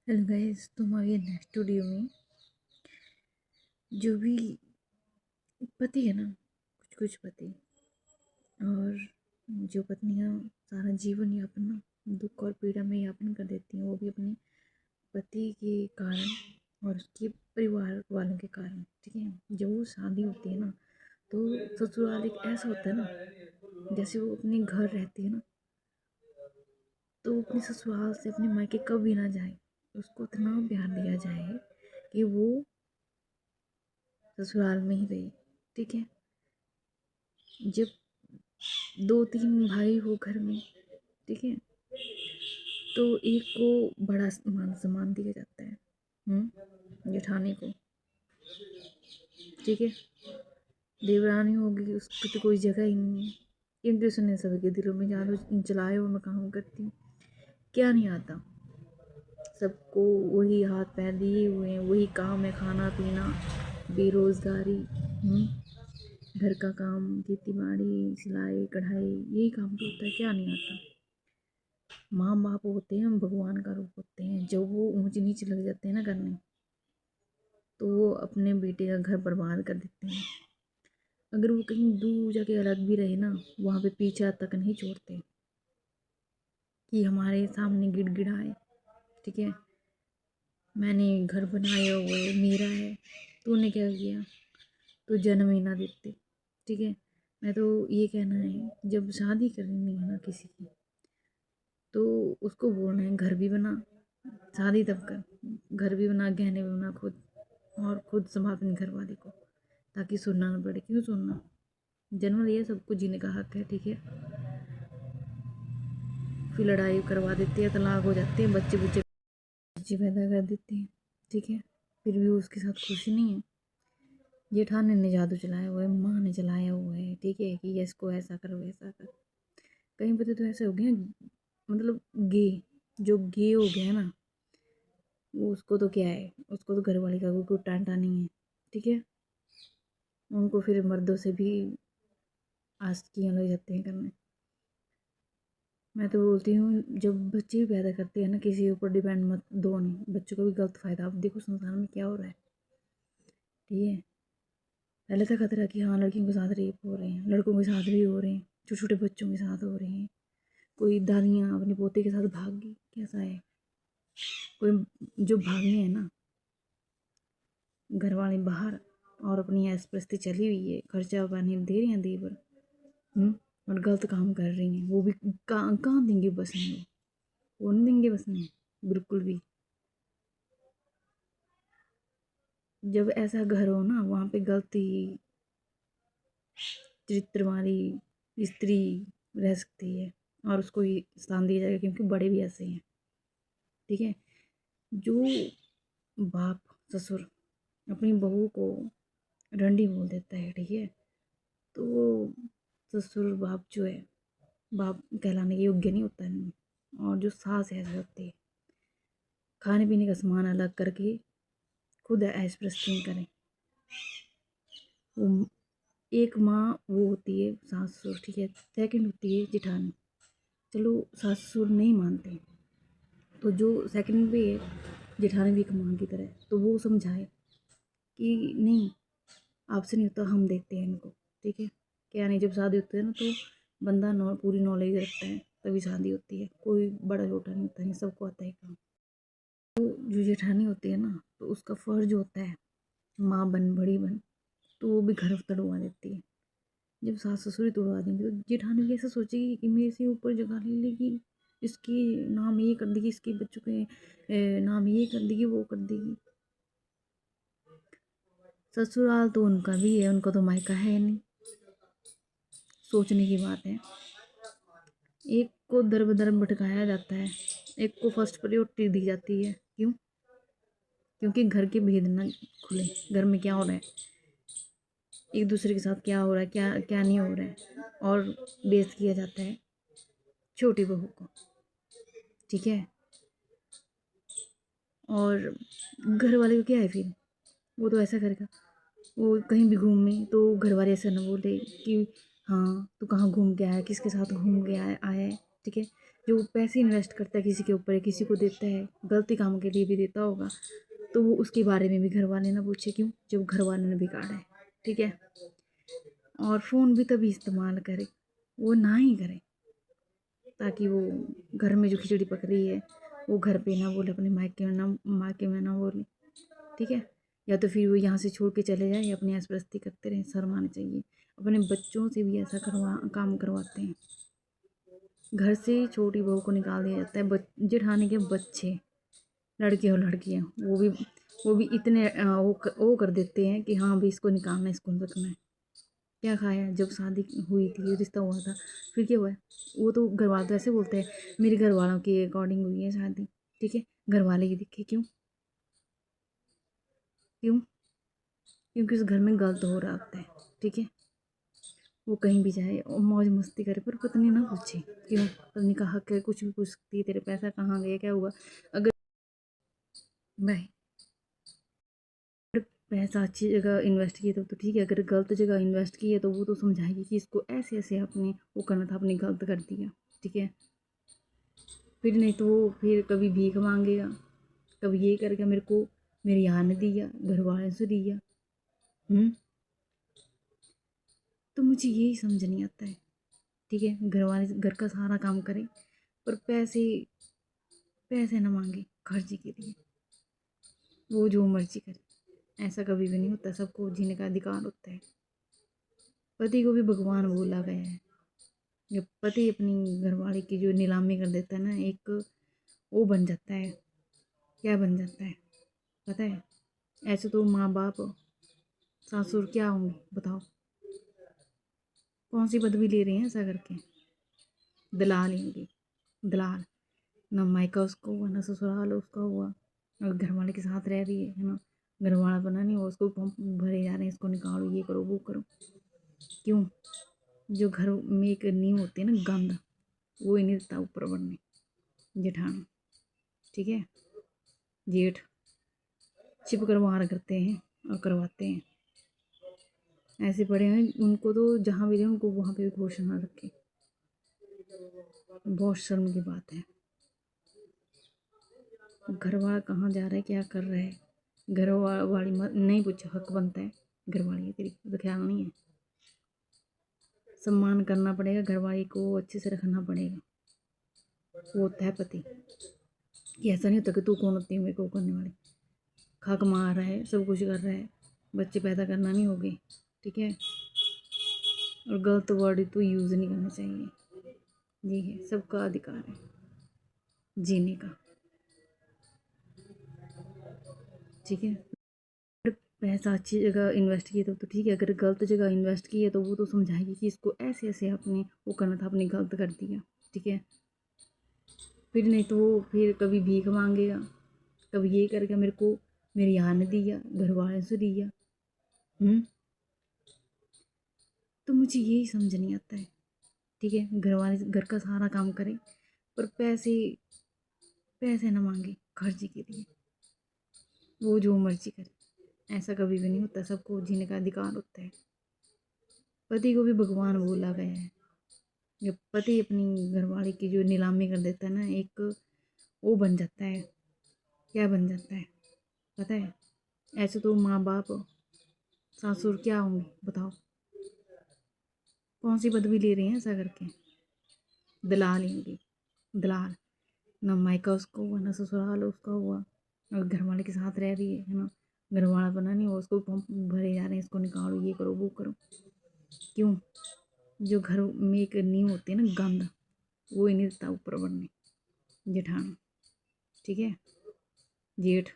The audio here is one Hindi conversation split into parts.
हेलो गाइस, तुम आ गए नेक्स्ट वीडियो में। जो भी पति है ना, कुछ कुछ पति और जो पत्नियां सारा जीवन यापन ना दुख और पीड़ा में यापन कर देती हैं, वो भी अपने पति के कारण और उसके परिवार वालों के कारण। ठीक है, जब वो शादी होती है ना, तो ससुराल एक ऐसा होता है ना, जैसे वो अपने घर रहती है ना, तो वो अपने ससुराल से अपने मायके कभी ना जाए। उसको इतना प्यार दिया जाए कि वो ससुराल में ही रही। ठीक है, जब 2-3 भाई हो घर में, ठीक है, तो एक को बड़ा मान सम्मान दिया जाता है, जेठानी को। ठीक है, देवरानी होगी, उसकी तो कोई जगह ही नहीं है, क्योंकि उसने सभी के दिलों में जादू चलाए हुए मैं काम करती हूँ। क्या नहीं आता, सबको वही हाथ पैर दिए हुए हैं, वही काम है, खाना पीना, बेरोजगारी, घर का काम, खेती बाड़ी, सिलाई कढ़ाई, यही काम तो होता है। क्या नहीं आता। माँ बाप होते हैं भगवान का रूप होते हैं। जब वो ऊंच नीच लग जाते हैं ना करने, तो वो अपने बेटे का घर बर्बाद कर देते हैं। अगर वो कहीं दूर जाके अलग भी रहे ना, वहाँ पे पीछा तक नहीं छोड़ते कि हमारे सामने गिड़गिड़ाए। ठीक है, मैंने घर बनाया हुआ है, मेरा है, तूने क्या किया, तो जन्म ही ना देते। ठीक है, मैं तो ये कहना है, जब शादी करनी है ना किसी की, तो उसको बोलना है घर भी बना, शादी तब कर, घर भी बना, गहने भी बना खुद, और खुद संभाल अपनी घरवाली को, ताकि सुनना ना पड़े। क्यों सुनना, जन्म लिया, सबको जीने का हक है। ठीक है, फिर लड़ाई करवा देते हैं, तलाक हो जाते हैं, बच्चे बच्चे बच्चे पैदा कर देते हैं। ठीक है, फिर भी उसके साथ खुशी नहीं है। जेठानी ने जादू चलाया हुआ है, माँ ने चलाया हुआ है। ठीक है, कि इसको ऐसा कर वैसा कर। कहीं पे तो ऐसे हो गया, मतलब गे, जो गे हो गया ना, वो उसको तो क्या है, उसको तो घर वाले का कोई टांटा नहीं है। ठीक है, उनको फिर मर्दों से भी आस्तियाँ लग जाते हैं करने। मैं तो बोलती हूँ, जब बच्चे भी पैदा करते हैं ना, किसी के ऊपर डिपेंड मत दो, नहीं बच्चों को भी गलत फ़ायदा। आप देखो संसार में क्या हो रहा है। ठीक है, पहले था खतरा कि हाँ लड़कियों के साथ रेप हो रहे हैं, लड़कों के साथ भी हो रहे हैं, छोटे छोटे बच्चों के साथ हो रहे हैं। कोई दादियाँ अपने पोते के साथ भाग गई, कैसा है, कोई जो भागे हैं ना, घर वाले बाहर, और अपनी ऐश प्रस्ती चली हुई है, खर्चा पानी दे रही हैं देवर, और गलत काम कर रही हैं। वो भी कहाँ देंगे बसने, वो नहीं देंगे बसने बिल्कुल भी। जब ऐसा घर हो ना, वहाँ पे गलती चरित्र वाली स्त्री रह सकती है, और उसको ही स्थान दिया जाएगा, क्योंकि बड़े भी ऐसे हैं। ठीक है, जो बाप ससुर अपनी बहू को रंडी बोल देता है, ठीक है, तो वो ससुर बाप जो है, बाप कहलाने के योग्य नहीं होता है। और जो सास ऐसे होती है, खाने पीने का सामान अलग करके खुद ऐश प्रस्ती करें। वो एक माँ वो होती है सास ससुर, ठीक है, सेकंड होती है जेठानी। चलो सास ससुर नहीं मानते, तो जो सेकंड पे है, जेठानी भी एक माँ की तरह है, तो वो समझाए कि नहीं, आपसे नहीं होता, हम देखते हैं इनको। ठीक है, क्या नहीं, जब शादी होती है ना, तो बंदा पूरी नॉलेज रखता है, तभी शादी होती है। कोई बड़ा छोटा नहीं होता है, सबको आता है काम। तो जो जेठानी होती है ना, तो उसका फर्ज होता है माँ बन, बड़ी बन, तो वो भी घर तड़वा देती है। जब सास ससुर तोड़वा देंगे, तो जेठानी भी ऐसा सोचेगी कि मेरे से ऊपर जगह ले लेगी, इसके नाम ये कर देगी, इसके बच्चों के नाम ये कर देगी, वो कर देगी। ससुराल तो उनका भी है, उनका तो मायका है नहीं। सोचने की बात है, एक को दर बदर भटकाया जाता है, एक को फर्स्ट प्रायोरिटी दी जाती है। क्यों? क्योंकि घर के भेद ना खुले, घर में क्या हो रहा है, एक दूसरे के साथ क्या हो रहा है, क्या क्या नहीं हो रहा है, और बेइज्जत किया जाता है छोटी बहू को। ठीक है, और घर वाले को क्या है फिर, वो तो ऐसा करेगा। वो कहीं भी घूमे तो घर वाले ऐसा ना बोले कि हाँ तू कहाँ घूम के आया, किसके साथ घूम के आया है। ठीक है। जो पैसे इन्वेस्ट करता है किसी के ऊपर, किसी को देता है, गलती काम के लिए भी देता होगा, तो वो उसके बारे में भी घर वाले ना पूछे, क्यों? जब घर वाले ने बिगाड़ा है, ठीक है। और फ़ोन भी तभी इस्तेमाल करे, वो ना ही करे, ताकि वो घर में जो खिचड़ी पक रही है वो घर पे ना बोले, अपने मायके में ना बोले, ठीक है। या तो फिर वो यहाँ से छोड़ के चले जाए या अपनी ऐशप्रस्ती करते रहें। शर्म आनी चाहिए। अपने बच्चों से भी ऐसा काम करवाते हैं। घर से छोटी बहू को निकाल दिया जाता है, जेठानी के बच्चे, लड़के और लड़कियाँ, वो भी इतने वो कर देते हैं कि हाँ भाई इसको निकालना है, इसको रखना है। क्या खाया? जब शादी हुई थी, रिश्ता हुआ था, फिर क्या हुआ है? वो तो घर वाले तो ऐसे बोलते हैं, मेरे घर वालों के अकॉर्डिंग हुई है शादी, ठीक है। घर वाले की दिखे, क्यों? क्यों? क्योंकि उस घर में गलत हो रहा होता है, ठीक है। वो कहीं भी जाए और मौज मस्ती करे, पर पत्नी ना पूछे, क्यों? पत्नी का हक है, कुछ भी पूछ सकती है, तेरे पैसा कहाँ गया, क्या हुआ? अगर भाई पैसा अच्छी जगह इन्वेस्ट किए तो ठीक है, अगर गलत जगह इन्वेस्ट किए तो वो तो समझाएगी कि इसको ऐसे ऐसे आपने वो करना था, आपने गलत कर दिया, ठीक है। फिर नहीं तो वो फिर कभी भीख मांगेगा, कभी ये करके मेरे को मेरी यहाँ ने दिया, घर वाले से दिया। तो मुझे यही समझ नहीं आता है, ठीक है। घर वाले घर का सारा काम करें, पर पैसे पैसे ना मांगे खर्चे के लिए, वो जो मर्जी करे। ऐसा कभी भी नहीं होता, सबको जीने का अधिकार होता है। पति को भी भगवान बोला गया है। जब पति अपनी घरवाली की जो नीलामी कर देता है ना, एक वो बन जाता है। क्या बन जाता है पता है? ऐसे तो माँ बाप सासुर क्या होंगे बताओ? कौन सी पदवी ले रही हैं ऐसा करके? दलाल ही होंगे, दलाल। ना मायका उसका हुआ, ना ससुराल उसका हुआ, और घर वाले के साथ रह रही है ना। घर वाला बना नहीं हुआ, उसको पंप भरे जा रहे हैं, इसको निकालो, ये करो, वो करो। क्यों? जो घर में एक नींव होती है ना, गंद, वो ही नहीं देता ऊपर बढ़ने। जेठान, ठीक है, जेठ छिप कर वहाँ करते हैं और करवाते हैं। ऐसे पड़े हैं उनको तो जहाँ भी रहे उनको वहाँ पे भी घोषणा रखे। बहुत शर्म की बात है। घर वाला कहाँ जा रहा है, क्या कर रहा है, घर वाली मत नहीं पूछो, हक बनता है। घर वाली है तेरी, तो ख्याल नहीं है। सम्मान करना पड़ेगा, घर वाली को अच्छे से रखना पड़ेगा। वो होता है पति। कि ऐसा नहीं होता कि तू कौन होती है मेरे को करने वाली। खा कमा रहा है, सब कुछ कर रहा है, बच्चे पैदा करना नहीं होगे, ठीक है। और गलत वर्ड तो यूज़ नहीं करना चाहिए। ये है, सबका अधिकार है जीने का, ठीक है। पैसा अच्छी जगह इन्वेस्ट किए तो ठीक है, अगर गलत जगह इन्वेस्ट किए तो वो तो समझाएगी कि इसको ऐसे ऐसे आपने वो करना था, आपने गलत कर दिया, ठीक है। फिर नहीं तो वो फिर कभी भीख मांगेगा, कभी ये करके मेरे को मेरी यहाँ ने दिया, घर वाले से दिया। तो मुझे यही समझ नहीं आता है, ठीक है। घर वाले घर का सारा काम करें, पर पैसे पैसे ना मांगे खर्चे के लिए, वो जो मर्जी करे। ऐसा कभी भी नहीं होता, सबको जीने का अधिकार होता है। पति को भी भगवान बोला गया है। जब पति अपनी घरवाली की जो नीलामी कर देता है ना, एक वो बन जाता है। क्या बन जाता है पता है? ऐसे तो माँ बाप सासुर क्या होंगे बताओ? कौन सी पदवी ले रही हैं ऐसा करके? दलाल ही होंगे, दलाल। ना मायका उसका हुआ, ना ससुराल उसका हुआ, और घर वाले के साथ रह रही है ना। घर वाला बना नहीं हुआ, उसको पंप भरे जा रहे हैं, इसको निकालो, ये करो, वो करो। क्यों? जो घर में एक नींव होती है ना, गंद, वो ही नहीं देता ऊपर बढ़ने। जेठान, ठीक है, जेठ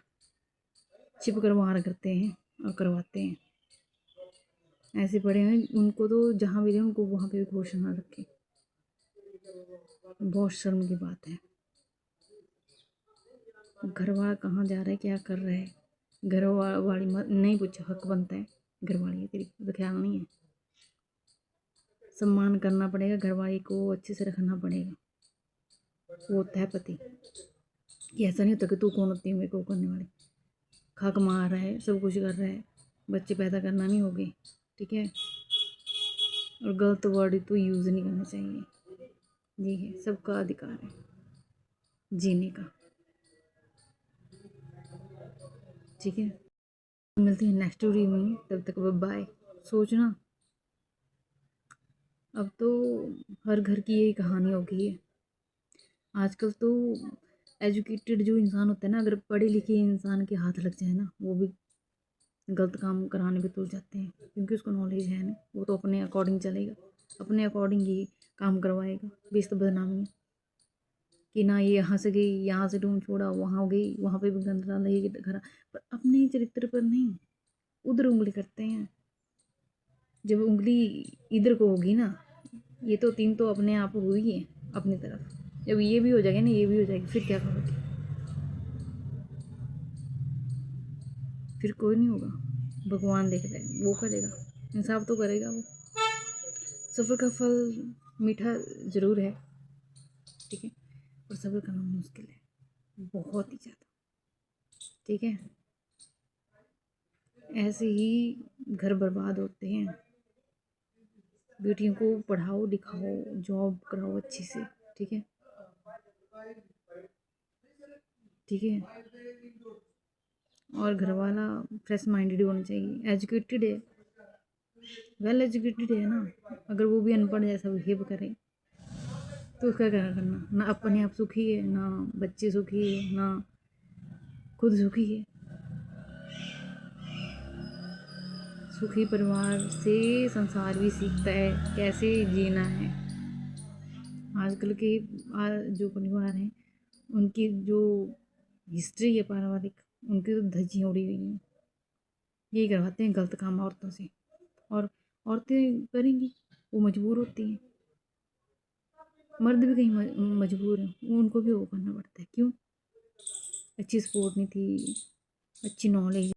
छिप कर वहाँ करते हैं और करवाते हैं। ऐसे पड़े हैं उनको तो जहाँ भी रहे उनको वहाँ पे भी घोषणा रखे। बहुत शर्म की बात है। घर वाला कहाँ जा रहा है, क्या कर रहा है, घर वाली मत नहीं पूछो, हक बनता है। घर वाली है तेरी, तो ख्याल नहीं है। सम्मान करना पड़ेगा, घर वाली को अच्छे से रखना पड़ेगा। वो होता है पति। कि ऐसा नहीं होता कि तू कौन होती है मेरे को करने वाली। खा कमा रहा है, सब कुछ कर रहा है, बच्चे पैदा करना नहीं होगे, ठीक है। और गलत वर्ड तो यूज़ नहीं करना चाहिए। ये है, सबका अधिकार है जीने का। ठीक है, मिलती है नेक्स्ट वीडियो में, तब तक बाय। सोचना, अब तो हर घर की यही कहानी हो गई है। आजकल तो एजुकेटेड जो इंसान होता है ना, अगर पढ़े लिखे इंसान के हाथ लग जाए ना, वो भी गलत काम कराने पे तुल जाते हैं, क्योंकि उसको नॉलेज है ना, वो तो अपने अकॉर्डिंग चलेगा, अपने अकॉर्डिंग ही काम करवाएगा। बेइज्जत बदनामी है कि ना, ये यहाँ से गई, यहाँ से रूम छोड़ा, वहाँ गई, वहाँ पे भी गंदा लगी घर, पर अपने चरित्र पर नहीं, उधर उंगली करते हैं। जब उंगली इधर को होगी ना, ये तो तीन तो अपने आप हुई है अपनी तरफ, जब ये भी हो जाएगा ना, ये भी हो जाएगी, फिर क्या करोगे? फिर कोई नहीं होगा, भगवान देख रहे हैं, वो करेगा, इंसाफ तो करेगा वो। सफ़र का फल मीठा ज़रूर है, ठीक है, पर सब्र करना मुश्किल है, बहुत ही ज़्यादा। ठीक है, ऐसे ही घर बर्बाद होते हैं। बेटियों को पढ़ाओ लिखाओ, जॉब कराओ अच्छी से। ठीक है, ठीक है, और घर वाला फ्रेश माइंडेड होना चाहिए, एजुकेटेड है, वेल एजुकेटेड है ना। अगर वो भी अनपढ़ जैसा बिहेव करे तो क्या करना, ना अपने आप सुखी है, ना बच्चे सुखी है, ना खुद सुखी है। सुखी परिवार से संसार भी सीखता है कैसे जीना है। आजकल के जो परिवार हैं, उनकी जो हिस्ट्री है पारिवारिक, उनकी तो धज्जियाँ उड़ी हुई हैं। यही करवाते हैं गलत काम औरतों से, और औरतें करेंगी, वो मजबूर होती हैं। मर्द भी कहीं मजबूर हैं, उनको भी वो करना पड़ता है। क्यों? अच्छी सपोर्ट नहीं थी, अच्छी नॉलेज